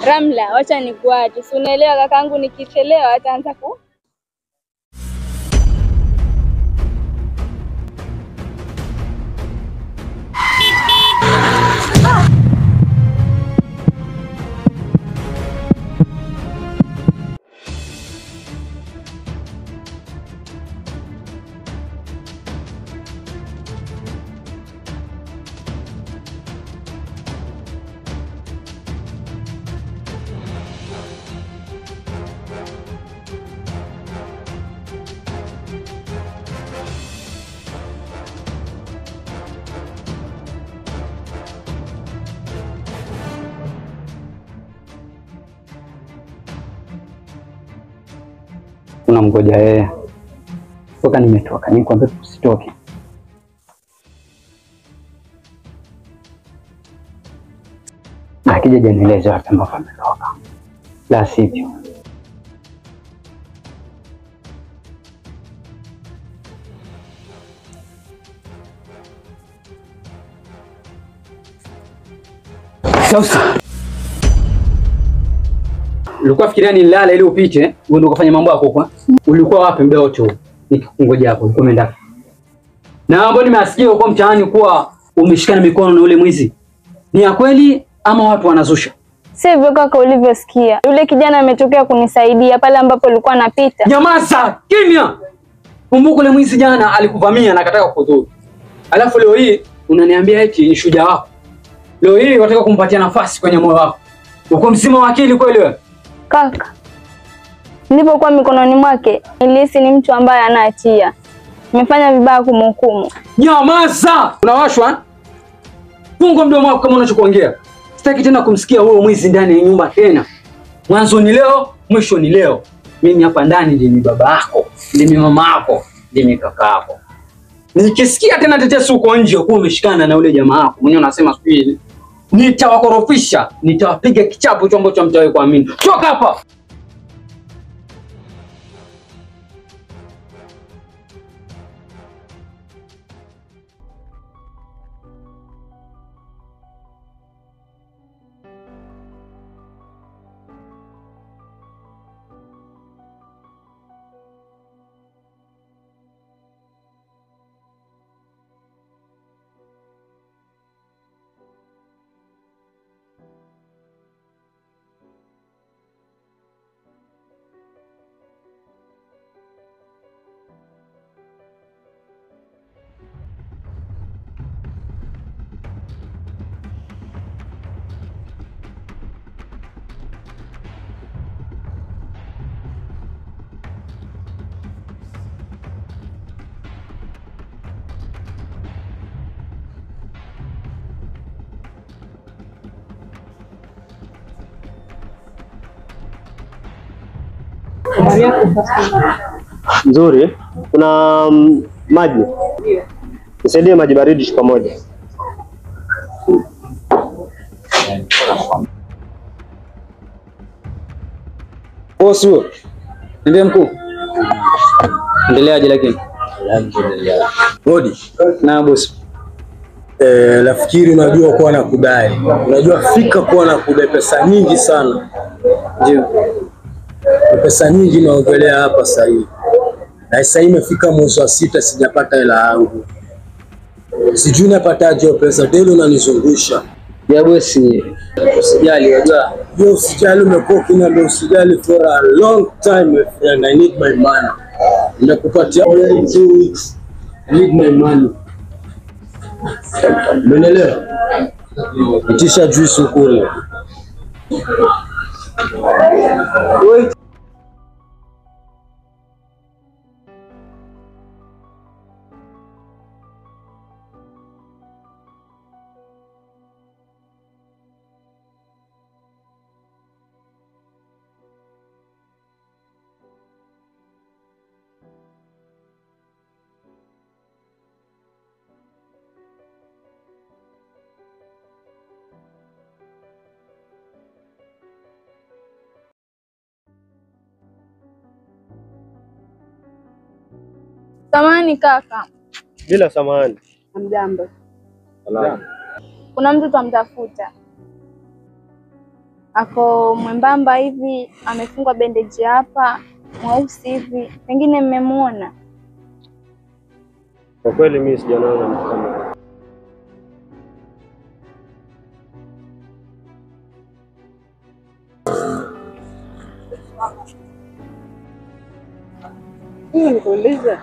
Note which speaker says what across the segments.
Speaker 1: Ramla, wacha nikuache. Si unaelewa kakangu, nikichelewa ataanza ku
Speaker 2: unamgoja yeye. Toka nimetoka, nikwambia usitoke. Akija janieleza wapi ambapo ametoka. La sivyo. Sasa. Ulikuwa fikiria nilala ili upite, uende ukafanya mambo yako kwa. Ulikuwa wapi muda wote? Nikikungoja hapo, ulikuwa umeenda. Na ambao nimeasikia huko mtaani kuwa umeshikana mikono na ule mwizi. Ni ya kweli ama watu wanazusha?
Speaker 1: Sivyo kaka ulivyosikia. Yule kijana ametokea kunisaidia pale ambapo nilikuwa napita.
Speaker 2: Nyamaza, kimya. Kumbuka ule mwizi jana alikuvamia na akataka kukudhuru. Alafu leo hii unaniambia eti ni shujaa wako. Leo hii unataka kumpatia nafasi kwenye moyo wako. Uko mzima wa akili kweli wewe?
Speaker 1: Kaka, nilipokuwa mikononi mwake nilihisi ni mtu ambaye anaachia. Nimefanya vibaya kumhukumu.
Speaker 2: Nyamaza! Unawashwa? Funga mdomo wako kama unachokuongea. Sitaki tena kumsikia huyo mwizi ndani ya nyumba tena. Mwanzo ni leo, mwisho ni leo. Mimi hapa ndani ndimi baba yako, ndimi mama yako, ndimi kaka yako. Nikisikia tena tetesi uko nje uko umeshikana na ule jamaa wako, mwenyewe unasema sijui, nitawakorofisha, nitawapiga kichapo hicho ambacho hamtawahi kuamini. Toka hapa.
Speaker 3: Nzuri. Kuna maji. Nisaidie maji baridi chupa moja.
Speaker 2: Boss huyo. Ndiye mkuu. Endeleaje lakini?
Speaker 4: Hodi.
Speaker 2: Na boss.
Speaker 4: Nafikiri unajua kuwa na kudai. Unajua fika kuwa na kudai pesa nyingi sana.
Speaker 2: Ndio.
Speaker 4: Pesa nyingi naongelea hapa sasa hivi. Na sasa imefika mwezi wa 6 sijapata hela yangu. Sijui napataje hiyo pesa, deni unanizungusha.
Speaker 2: Ya boss, usijali unajua.
Speaker 4: Yo usijali, umekuwa ukiniambia usijali for a long time my friend. I need my money. Nimekupatia 2 weeks. I need my money. Umeelewa? Itisha juice ukule. Wait.
Speaker 1: Samahani kaka.
Speaker 3: Bila samahani.
Speaker 1: Hamjambo.
Speaker 3: Salama.
Speaker 1: Kuna mtu tamtafuta. Ako mwembamba hivi, amefungwa bendeji hapa, mweusi hivi. Pengine mmemuona?
Speaker 3: Kwa kweli mimi sijaona mtu kama.
Speaker 5: Mimi nikuuliza,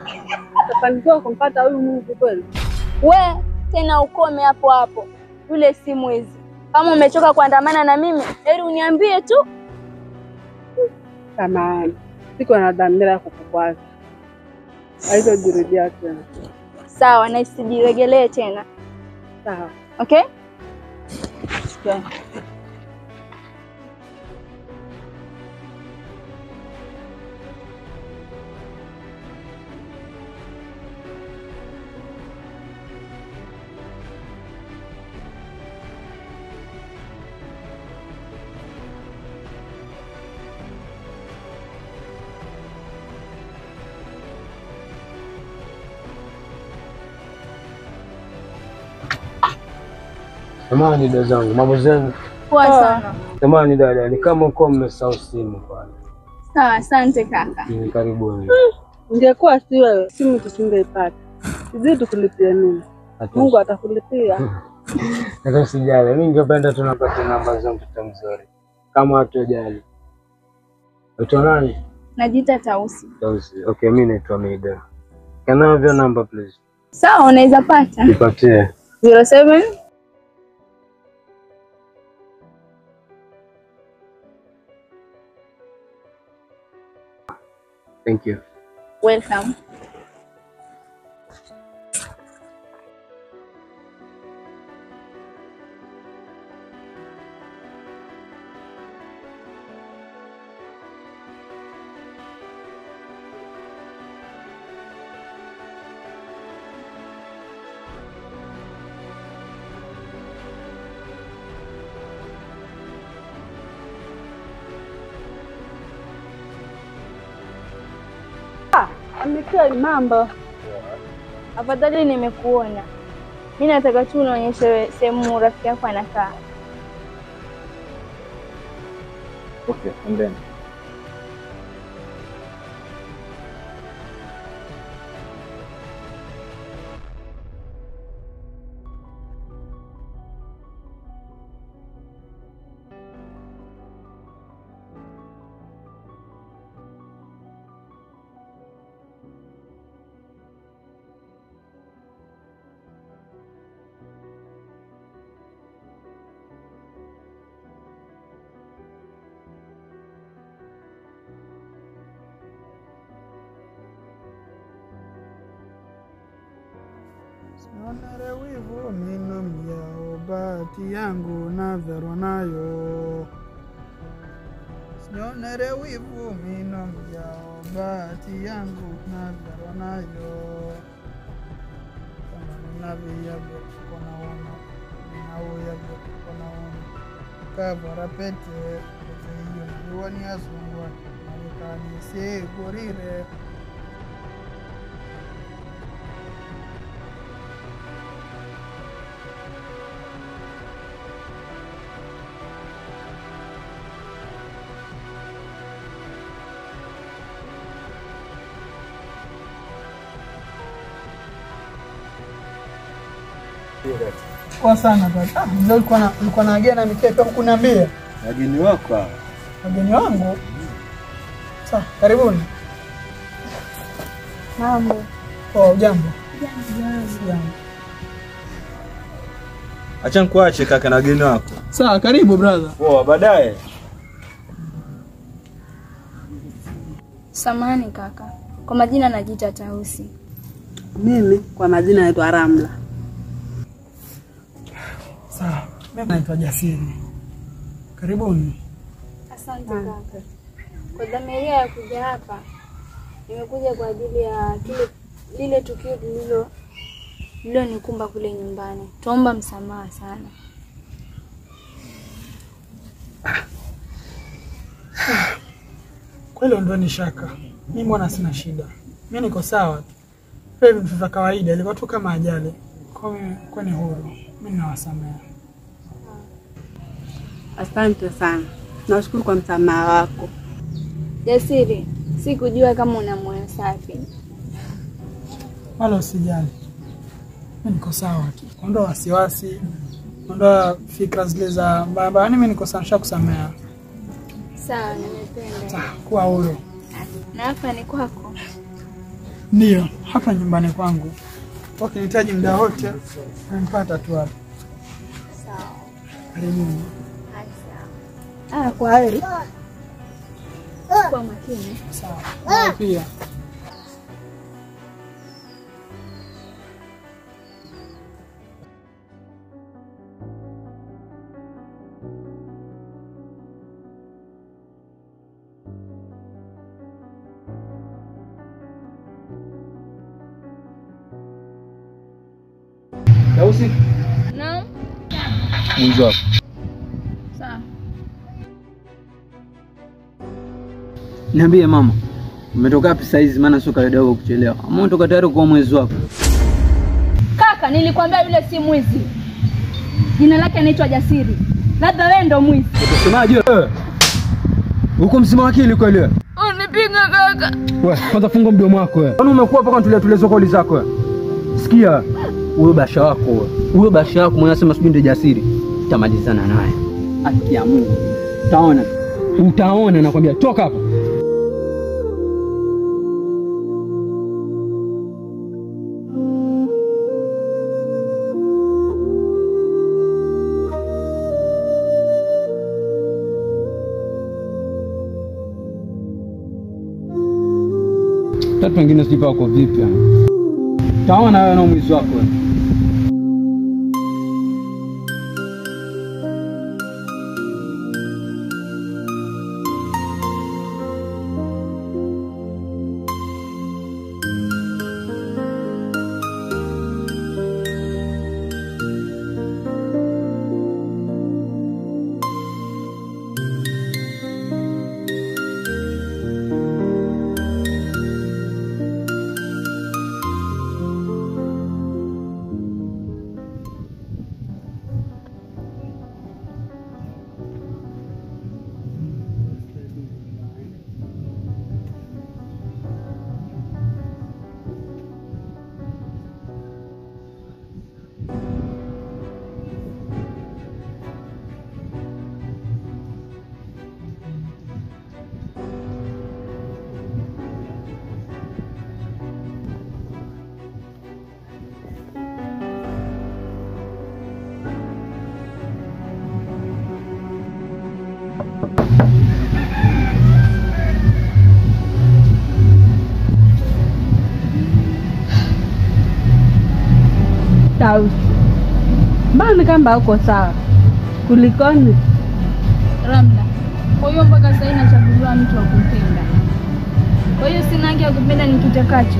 Speaker 5: utafanikiwa kumpata huyu Mungu kweli?
Speaker 1: We, tena ukome hapo hapo. Yule si mwizi. Kama umechoka kuandamana na mimi, heri uniambie tu.
Speaker 5: Kama siko na dhamira ya kukupata. Haitojirudia tena.
Speaker 1: Sawa, na isijiregelee tena.
Speaker 5: Sawa.
Speaker 1: Okay?
Speaker 5: Okay.
Speaker 4: Jamani dada zangu, mambo zenu?
Speaker 1: Poa sana.
Speaker 4: Jamani dada, ni kama uko mmesahau simu pale.
Speaker 1: Sawa, asante kaka.
Speaker 4: Karibuni.
Speaker 5: Ingekuwa si wewe, simu tusingeipata. Sijui tukulipia nini. Mungu atakulipia.
Speaker 4: Sasa usijali, mimi ningependa tunapata namba za mtoto mzuri. Kama hatojali. Unaitwa nani?
Speaker 1: Najiita Tausi.
Speaker 4: Tausi. Okay, mimi naitwa Maida. Can I have your number please?
Speaker 1: Sawa, unaweza pata.
Speaker 4: Nipatie.
Speaker 1: 07
Speaker 4: Thank you.
Speaker 1: Welcome.
Speaker 5: Amekaa mambo.
Speaker 1: Afadhali nimekuona. Mimi nataka tu unionyeshe sehemu rafiki yako anakaa.
Speaker 2: Okay, and then.
Speaker 6: Sionere wivu mino myao bahati yangu nadharwa nayo. Sionere wivu mino myao bahati yangu nadharwa nayo. Kama ninavyoyaga kona wana, ninauyaga kona wana. Kavara pete hiyo najua ni asungwa. Marekani sigurire. Kwa sana baba. Ndio ulikuwa naagea na mikepe hukuniambia.
Speaker 3: Wageni wako hao.
Speaker 6: Wageni wangu. Sawa, karibuni.
Speaker 1: Mambo.
Speaker 6: Oh, jambo. Jambo.
Speaker 3: Acha nikuache kaka na wageni wako.
Speaker 6: Sawa, karibu brother.
Speaker 3: Poa, baadaye.
Speaker 1: Samahani kaka. Kwa majina najiita Tausi.
Speaker 5: Mimi kwa majina naitwa Ramla.
Speaker 6: Sawa, mimi naitwa Jasiri. Karibuni.
Speaker 1: Asante kaka. Kwa dhamiria ya kuja hapa, nimekuja kwa ajili ya lile tukio lililonikumba kule nyumbani. Tuomba msamaha sana.
Speaker 6: Kweli ndio ni shaka. Mimi mbona sina shida. Mimi niko sawa. Hivi vitu vya kawaida, ilikuwa tu kama ajali. Kwa ni huru. Mimi nawasamehe.
Speaker 5: Asante sana. Nashukuru kwa msamaha wako.
Speaker 1: Jasiri, sikujua kama una moyo safi.
Speaker 6: Wala usijali. Mimi niko sawa tu. Ondoa wasiwasi. Ondoa fikra zile za baba. Yaani mimi niko sawa, nishakusamea.
Speaker 1: Sawa, nimependa.
Speaker 6: Sawa, kuwa huru.
Speaker 1: Na hapa ni kwako?
Speaker 6: Ndio, hapa nyumbani kwangu. Ukinihitaji muda wote, unanipata tu hapa.
Speaker 1: Sawa.
Speaker 6: Karibuni.
Speaker 1: Sawa.
Speaker 5: Kwa heri.
Speaker 1: Kwa makini.
Speaker 6: Sawa. Na pia
Speaker 2: Dausi,
Speaker 1: Naam.
Speaker 2: mwanzo wako.
Speaker 1: Sawa.
Speaker 2: Niambie mama, umetoka wapi saa hizi? Maana sio kawaida yako kuchelewa. Ama unatoka tayari kwa mwezi wako?
Speaker 1: Kaka, nilikwambia yule si mwizi. Jina lake anaitwa Jasiri. Labda wewe ndo mwizi.
Speaker 2: Unasemaje wewe? Uko msima wakili kweli wewe?
Speaker 1: Unipiga kaka.
Speaker 2: Wewe, kwanza funga mdomo wako wewe. Kwani umekuwa mpaka tulizo kauli zako wewe? Sikia, huyo basha wako wewe. Huyo basha wako mwenye anasema sijui ndio Jasiri. Tutamalizana naye. Haki ya Mungu. Utaona. Utaona nakwambia, toka hapa. Tatu wengine sipa wako vipi yani? Taona wewe na mwizi wako wewe.
Speaker 5: Dausi. Mbona kama uko sawa? Kulikoni?
Speaker 1: Ramla. Kwa hiyo mpaka sasa inachaguliwa mtu wa kupenda. Kwa hiyo sina haki ya kupenda nikitakacho.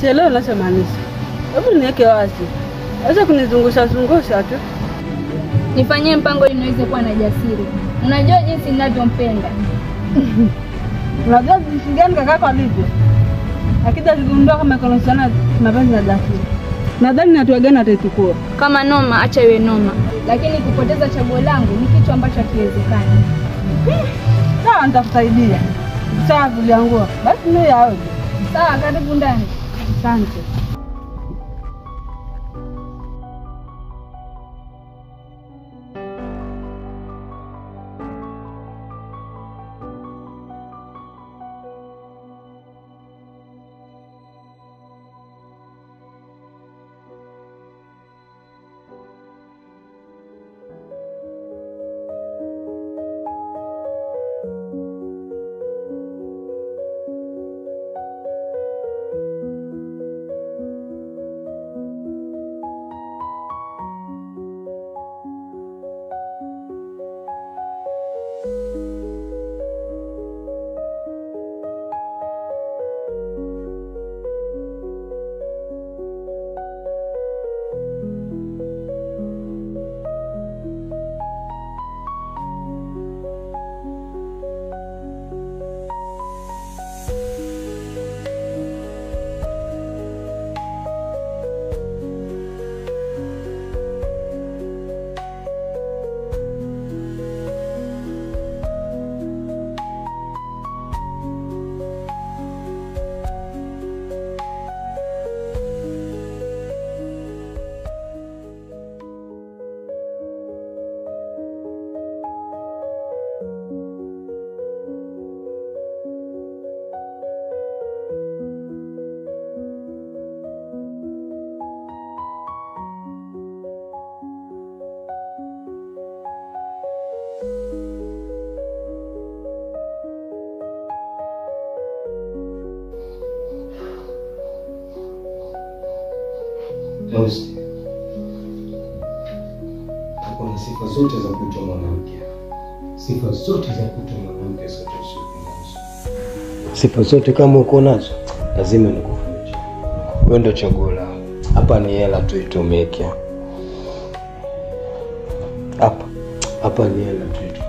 Speaker 5: Sielewi unachomaanisha. Hebu niweke wazi. Acha kunizungusha zungusha tu.
Speaker 1: Nifanyie mpango ili niweze kuwa na Jasiri. Unajua jinsi ninavyompenda.
Speaker 5: Unajua jinsi gani kakako alivyo? Akija kugundua kama iko sana mapenzi na Jasiri. Nadhani hatua gani ataichukua?
Speaker 1: Kama noma, acha iwe noma. Lakini kupoteza chaguo langu ni kitu ambacho hakiwezekani.
Speaker 5: Sawa, nitakusaidia. Sawa, kuliangua. Basi mimi yaoje.
Speaker 1: Sawa, karibu ndani.
Speaker 5: Asante.
Speaker 4: Rose, kuna sifa zote za kuitwa mwanamke. Sifa zote za kuitwa mwanamke zote usizonazo. Sifa zote kama uko nazo, lazima nikufuate. Wewe ndio chaguo langu. Hapa ni hela tu itumike. Hapa ni hela tu itumike.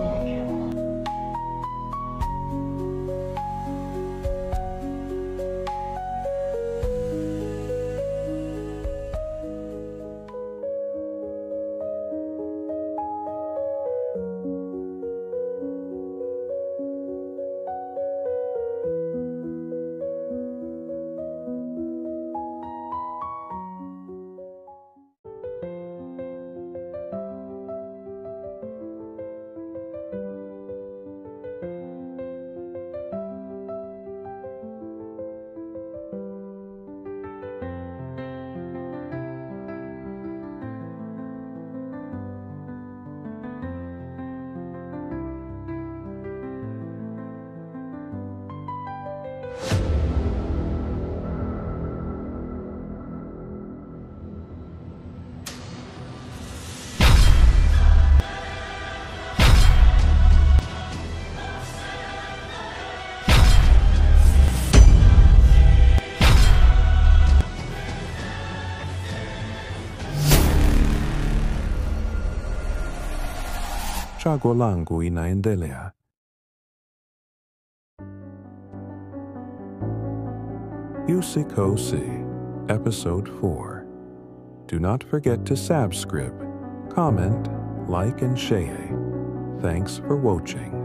Speaker 7: Chaguo langu inaendelea. Usikose, Episode 4. Do not forget to subscribe, comment, like and share. Thanks for watching.